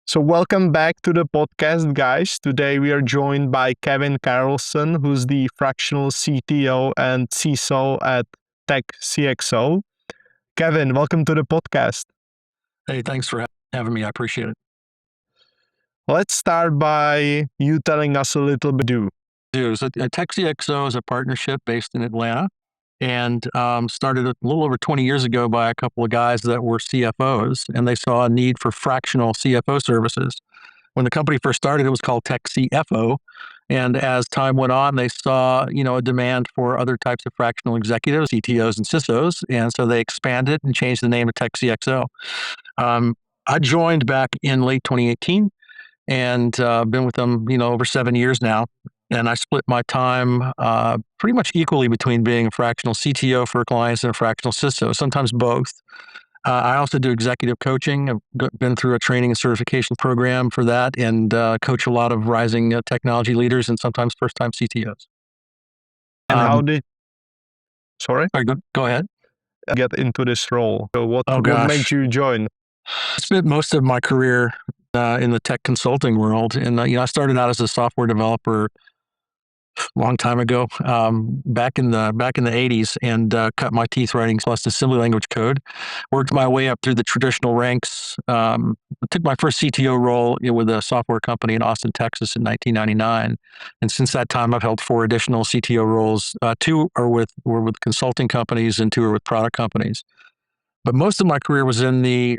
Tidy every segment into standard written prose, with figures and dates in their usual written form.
So, welcome back to the podcast, guys. Today we are joined by Kevin Carlson, who's the fractional CTO and CISO at TechCXO. Kevin, welcome to the podcast. Hey, thanks for having me. I appreciate it. Let's start by you telling us a little bit. So TechCXO is a partnership based in Atlanta and started a little over 20 years ago by a couple of guys that were CFOs, and they saw a need for fractional CFO services. When the company first started, it was called TechCFO. And as time went on, they saw, a demand for other types of fractional executives, CTOs and CISOs. And so they expanded and changed the name of TechCXO. I joined back in late 2018 and been with them, over 7 years now. And I split my time pretty much equally between being a fractional CTO for clients and a fractional CISO, sometimes both. I also do executive coaching. I've been through a training and certification program for that and coach a lot of rising technology leaders and sometimes first-time CTOs. And how did, sorry? Go ahead. Get into this role? So what made you join? I spent most of my career in the tech consulting world. And, I started out as a software developer a long time ago, back in the 80s, and cut my teeth writing plus assembly language code. Worked my way up through the traditional ranks. Took my first CTO role with a software company in Austin, Texas in 1999. And since that time, I've held 4 additional CTO roles. 2 were with consulting companies and 2 are with product companies. But most of my career was in the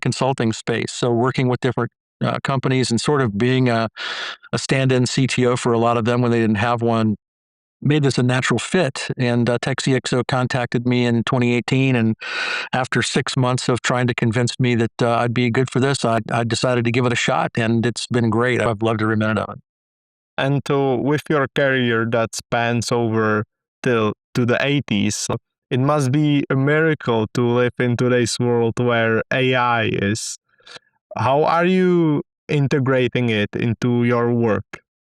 consulting space. So working with different companies and sort of being a stand-in CTO for a lot of them when they didn't have one, made this a natural fit. And TechCXO contacted me in 2018, and after 6 months of trying to convince me that I'd be good for this, I decided to give it a shot, and it's been great. I've loved every minute of it. And with your career that spans over to the 80s, it must be a miracle to live in today's world where AI is. How are you integrating it into your work?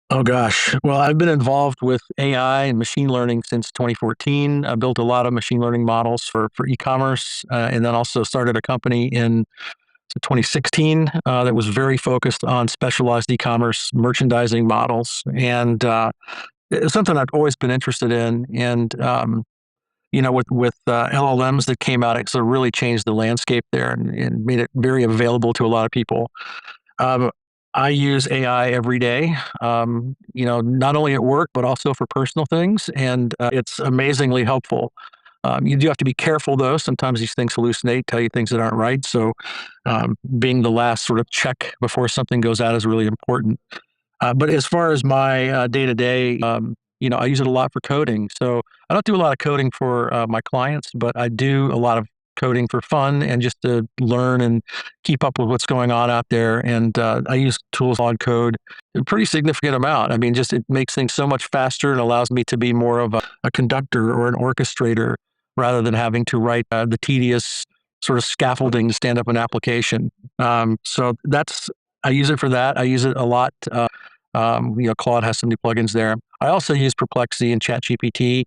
Oh, gosh. Well, I've been involved with AI and machine learning since 2014. I built a lot of machine learning models for ecommerce, and then also started a company in 2016 that was very focused on specialized ecommerce merchandising models. And it's something I've always been interested in. And with LLMs that came out, it sort of really changed the landscape there and made it very available to a lot of people. I use AI every day, not only at work, but also for personal things. And it's amazingly helpful. You do have to be careful, though. Sometimes these things hallucinate, tell you things that aren't right. So being the last sort of check before something goes out is really important. But as far as my day-to-day, I use it a lot for coding. So I don't do a lot of coding for my clients, but I do a lot of coding for fun and just to learn and keep up with what's going on out there. And I use tools on code a pretty significant amount. I mean, just it makes things so much faster and allows me to be more of a conductor or an orchestrator rather than having to write the tedious sort of scaffolding to stand up an application. So I use it for that. I use it a lot. Claude has some new plugins there. I also use Perplexity and ChatGPT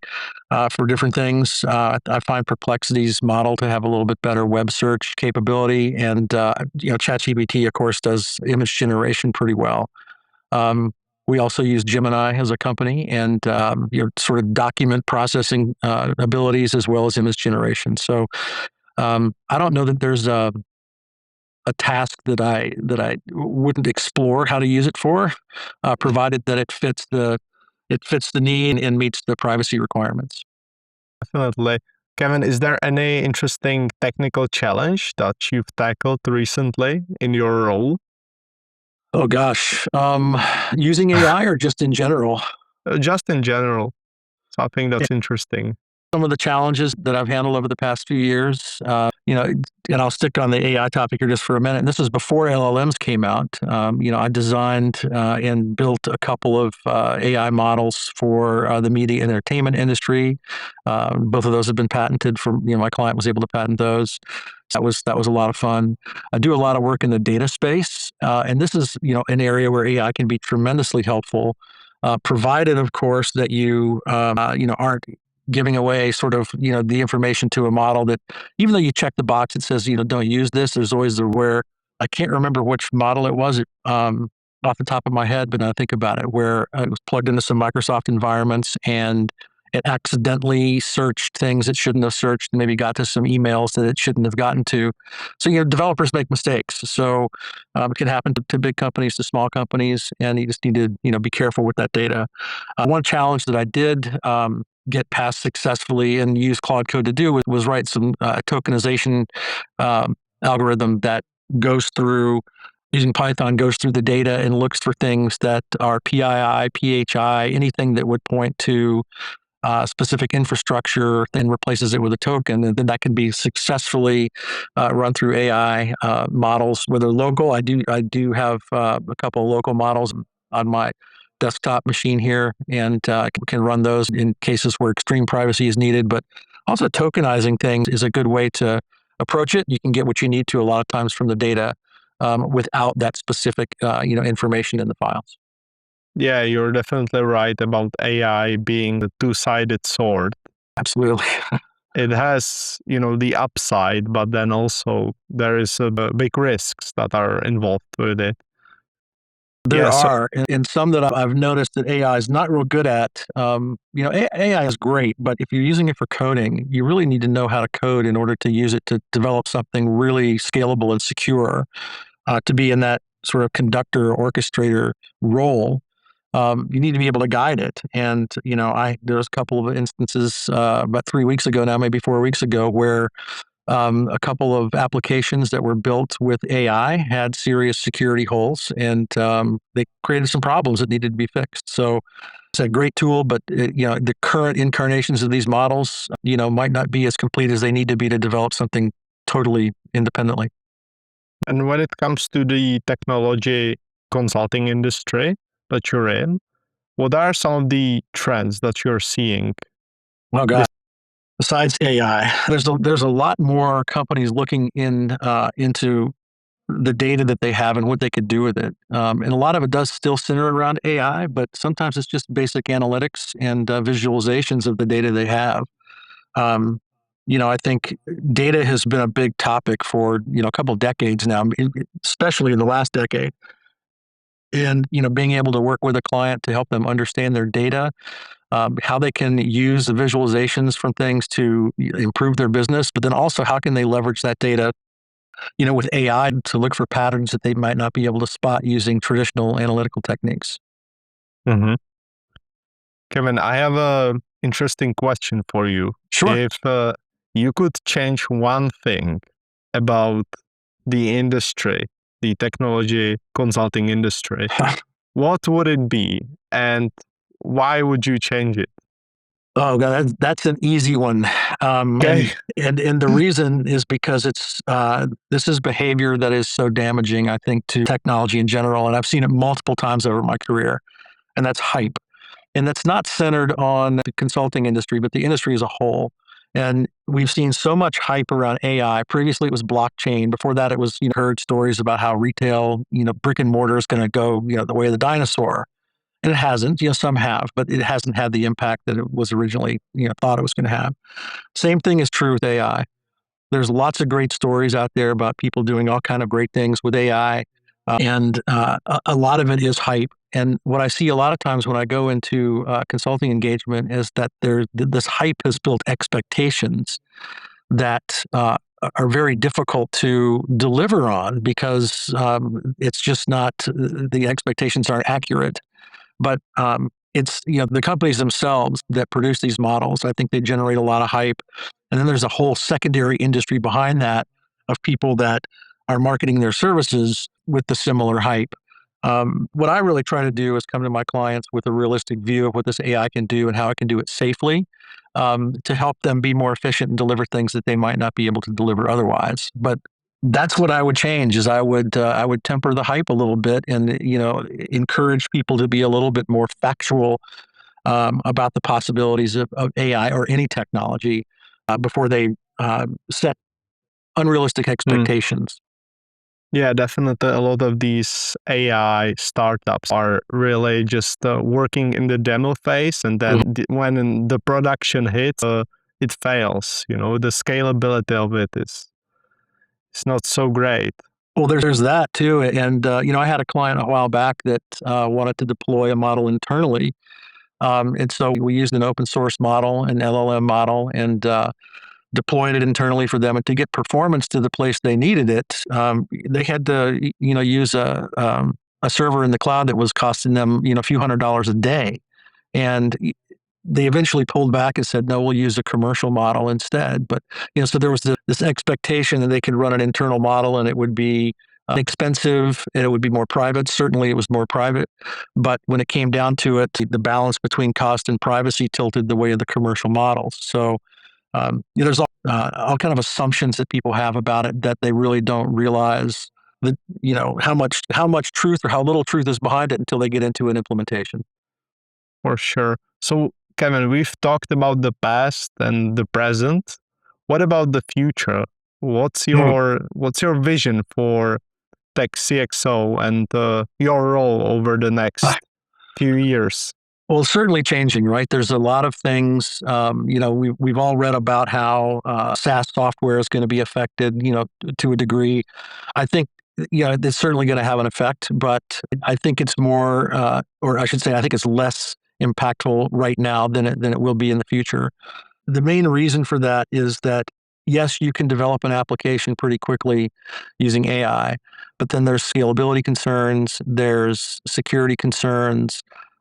for different things. I find Perplexity's model to have a little bit better web search capability, and ChatGPT, of course, does image generation pretty well. We also use Gemini as a company, and sort of document processing abilities as well as image generation. So I don't know that there's a task that I wouldn't explore how to use it for, provided that it fits the need and meets the privacy requirements. Definitely. Kevin, is there any interesting technical challenge that you've tackled recently in your role? Oh gosh, using AI or just in general? Just in general, something that's interesting. Some of the challenges that I've handled over the past few years, and I'll stick on the AI topic here just for a minute. And this was before LLMs came out. I designed and built a couple of AI models for the media and entertainment industry. Both of those have been patented. My client was able to patent those. That was a lot of fun. I do a lot of work in the data space, and this is an area where AI can be tremendously helpful, provided, of course, that you aren't giving away sort of, the information to a model that, even though you check the box that says, don't use this, there's always the where I can't remember which model it was off the top of my head, but now I think about it, where it was plugged into some Microsoft environments and it accidentally searched things it shouldn't have searched, and maybe got to some emails that it shouldn't have gotten to. So, developers make mistakes. So it can happen to big companies, to small companies, and you just need to, be careful with that data. One challenge that I did get past successfully and use Claude Code to do was write some tokenization algorithm that goes through using Python, goes through the data and looks for things that are PII, PHI, anything that would point to specific infrastructure, and replaces it with a token. And then that can be successfully run through AI models, whether local. I do have a couple of local models on my desktop machine here, and can run those in cases where extreme privacy is needed. But also tokenizing things is a good way to approach it. You can get what you need to a lot of times from the data without that specific information in the files. Yeah, you're definitely right about AI being the two-sided sword. Absolutely. It has, the upside, but then also there is big risks that are involved with it. There Yeah, so are, and some that I've noticed that AI is not real good at. AI is great, but if you're using it for coding, you really need to know how to code in order to use it to develop something really scalable and secure. To be in that sort of conductor or orchestrator role, you need to be able to guide it. And there's a couple of instances about 3 weeks ago now, maybe 4 weeks ago, where a couple of applications that were built with AI had serious security holes, and they created some problems that needed to be fixed. So it's a great tool, but the current incarnations of these models, might not be as complete as they need to be to develop something totally independently. and when it comes to the technology consulting industry that you're in, what are some of the trends that you're seeing? Oh God. Besides AI, there's a lot more companies looking into the data that they have and what they could do with it. And a lot of it does still center around AI, but sometimes it's just basic analytics and visualizations of the data they have. Um, I think data has been a big topic for a couple of decades now, especially in the last decade. And being able to work with a client to help them understand their data, how they can use the visualizations from things to improve their business, but then also how can they leverage that data with AI to look for patterns that they might not be able to spot using traditional analytical techniques. hmm Kevin, I have a interesting question for you. Sure. If you could change one thing about the industry, the technology consulting industry, what would it be, and why would you change it? Oh God, that's an easy one, Okay. and the reason is because this is behavior that is so damaging, I think, to technology in general, and I've seen it multiple times over my career, and that's hype. And that's not centered on the consulting industry, but the industry as a whole. And we've seen so much hype around AI. Previously, it was blockchain. Before that, it was heard stories about how retail, brick and mortar is going to go, the way of the dinosaur. And it hasn't. Some have, but it hasn't had the impact that it was originally, thought it was going to have. Same thing is true with AI. There's lots of great stories out there about people doing all kind of great things with AI, and a lot of it is hype. And what I see a lot of times when I go into consulting engagement is that this hype has built expectations that are very difficult to deliver on because it's just not the expectations aren't accurate. But it's the companies themselves that produce these models. I think they generate a lot of hype, and then there's a whole secondary industry behind that of people that are marketing their services with the similar hype. What I really try to do is come to my clients with a realistic view of what this AI can do and how it can do it safely, to help them be more efficient and deliver things that they might not be able to deliver otherwise. But that's what I would change is I would temper the hype a little bit and encourage people to be a little bit more factual about the possibilities of AI or any technology before they set unrealistic Mm. expectations. Yeah, definitely. A lot of these AI startups are really just working in the demo phase, and Mhm. then when the production hits, it fails. The scalability of it is not so great. Well, there's that too. And, I had a client a while back that wanted to deploy a model internally. And so we used an open source model, an LLM model, and deployed it internally for them. And to get performance to the place they needed it, they had to, use a server in the cloud that was costing them, a few $100s a day. And they eventually pulled back and said, no, we'll use a commercial model instead. But, so there was this expectation that they could run an internal model and it would be expensive and it would be more private. Certainly it was more private. But when it came down to it, the balance between cost and privacy tilted the way of the commercial models. So there's all kind of assumptions that people have about it that they really don't realize that, how much truth or how little truth is behind it until they get into an implementation. For sure. So, Kevin, we've talked about the past and the present. What about the future? What's your vision for TechCXO and your role over the next few years? Well, it's certainly changing, right? There's a lot of things. We've all read about how SaaS software is going to be affected, to a degree. I think, it's certainly going to have an effect, but I think it's more, or I should say, I think it's less impactful right now than it will be in the future. The main reason for that is that, yes, you can develop an application pretty quickly using AI, but then there's scalability concerns, there's security concerns,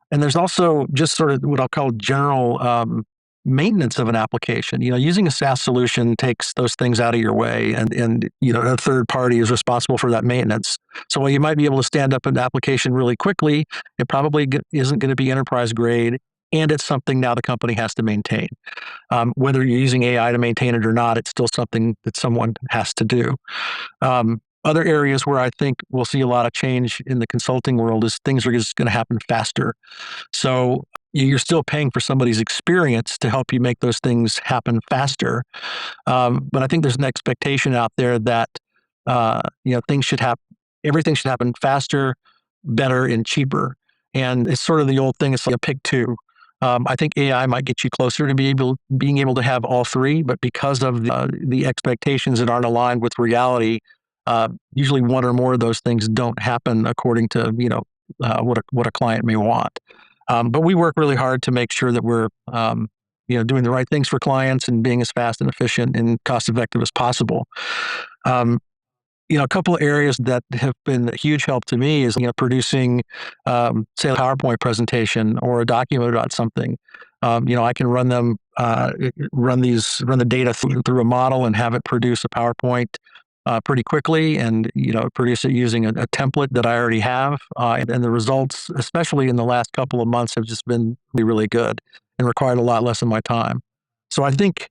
and there's also just sort of what I'll call general maintenance of an application. Using a SaaS solution takes those things out of your way, and a third party is responsible for that maintenance. So while you might be able to stand up an application really quickly, it probably isn't going to be enterprise grade, and it's something now the company has to maintain. Whether you're using AI to maintain it or not, it's still something that someone has to do. Other areas where I think we'll see a lot of change in the consulting world is things are just going to happen faster. So you're still paying for somebody's experience to help you make those things happen faster. But I think there's an expectation out there that things should happen. Everything should happen faster, better, and cheaper. And it's sort of the old thing. It's like a pick two. I think AI might get you closer to being able to have all three, but because of the expectations that aren't aligned with reality, usually one or more of those things don't happen according to what a client may want. But we work really hard to make sure that we're doing the right things for clients and being as fast and efficient and cost effective as possible. A couple of areas that have been a huge help to me is producing, say, a PowerPoint presentation or a document about something. I can run the data through a model and have it produce a PowerPoint pretty quickly, and produce it using a template that I already have. And the results, especially in the last couple of months, have just been really, really good and required a lot less of my time. So I think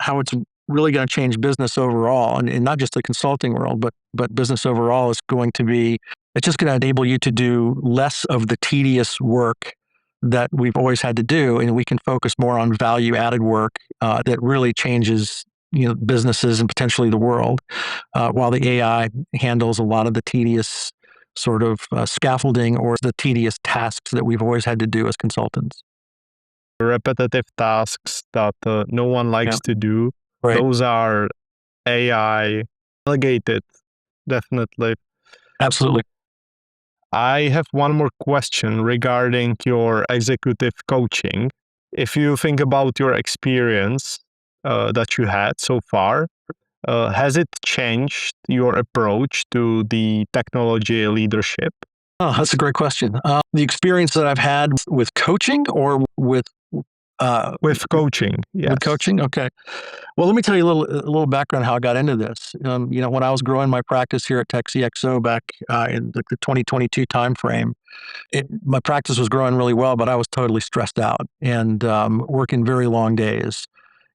how it's really going to change business overall, and not just the consulting world, but business overall, is going to be, it's just going to enable you to do less of the tedious work that we've always had to do, and we can focus more on value added work that really changes businesses and potentially the world, while the AI handles a lot of the tedious sort of scaffolding or the tedious tasks that we've always had to do as consultants. Repetitive tasks that no one likes to do. Right. Those are AI delegated, definitely. Absolutely. I have one more question regarding your executive coaching. If you think about your experience that you had so far, has it changed your approach to the technology leadership? Oh, that's a great question. The experience that I've had with coaching or with coaching, yes. With coaching, okay. Well, let me tell you a little background how I got into this. When I was growing my practice here at TechCXO back in the 2022 timeframe, my practice was growing really well, but I was totally stressed out and working very long days.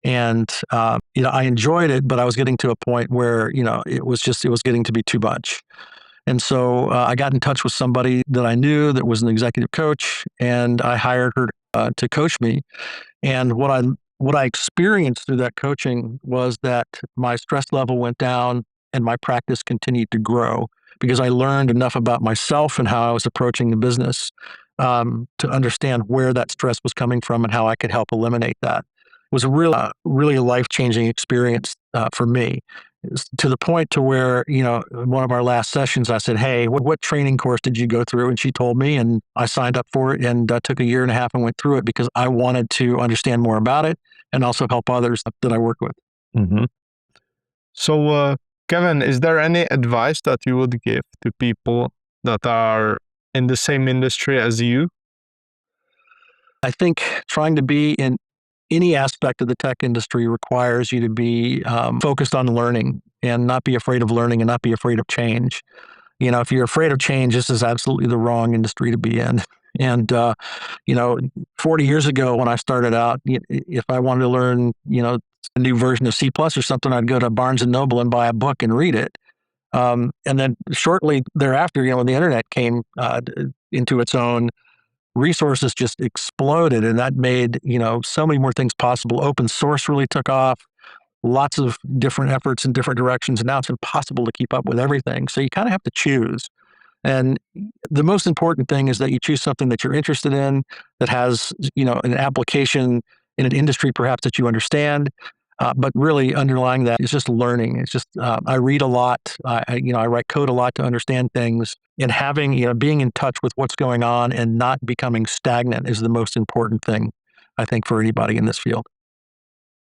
And I enjoyed it, but I was getting to a point where it was getting to be too much. And so I got in touch with somebody that I knew that was an executive coach, and I hired her to coach me. And what I experienced through that coaching was that my stress level went down and my practice continued to grow because I learned enough about myself and how I was approaching the business to understand where that stress was coming from and how I could help eliminate that. It was a really life-changing experience for me. to the point to where, one of our last sessions, I said, "Hey, what training course did you go through?" And she told me, and I signed up for it and took a year and a half and went through it because I wanted to understand more about it and also help others that I work with. Mm-hmm. So, Kevin, is there any advice that you would give to people that are in the same industry as you? I think trying to be in any aspect of the tech industry requires you to be focused on learning and not be afraid of learning and not be afraid of change. If you're afraid of change, this is absolutely the wrong industry to be in. And, 40 years ago when I started out, if I wanted to learn, a new version of C plus or something, I'd go to Barnes and Noble and buy a book and read it. And then shortly thereafter, when the internet came into its own, resources just exploded, and that made so many more things possible. Open source really took off. Lots of different efforts in different directions, and now it's impossible to keep up with everything. So you kind of have to choose. And the most important thing is that you choose something that you're interested in, that has, an application in an industry perhaps that you understand. But really underlying that is just learning. It's just, I read a lot. I write code a lot to understand things, and having, being in touch with what's going on and not becoming stagnant is the most important thing, I think, for anybody in this field.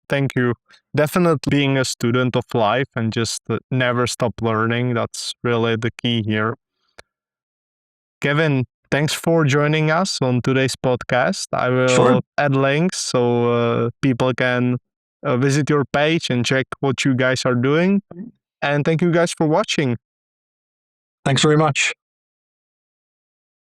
Thank you. Definitely being a student of life and just never stop learning. That's really the key here. Kevin, thanks for joining us on today's podcast. I Sure. will add links so people can visit your page and check what you guys are doing. And thank you guys for watching. Thanks very much.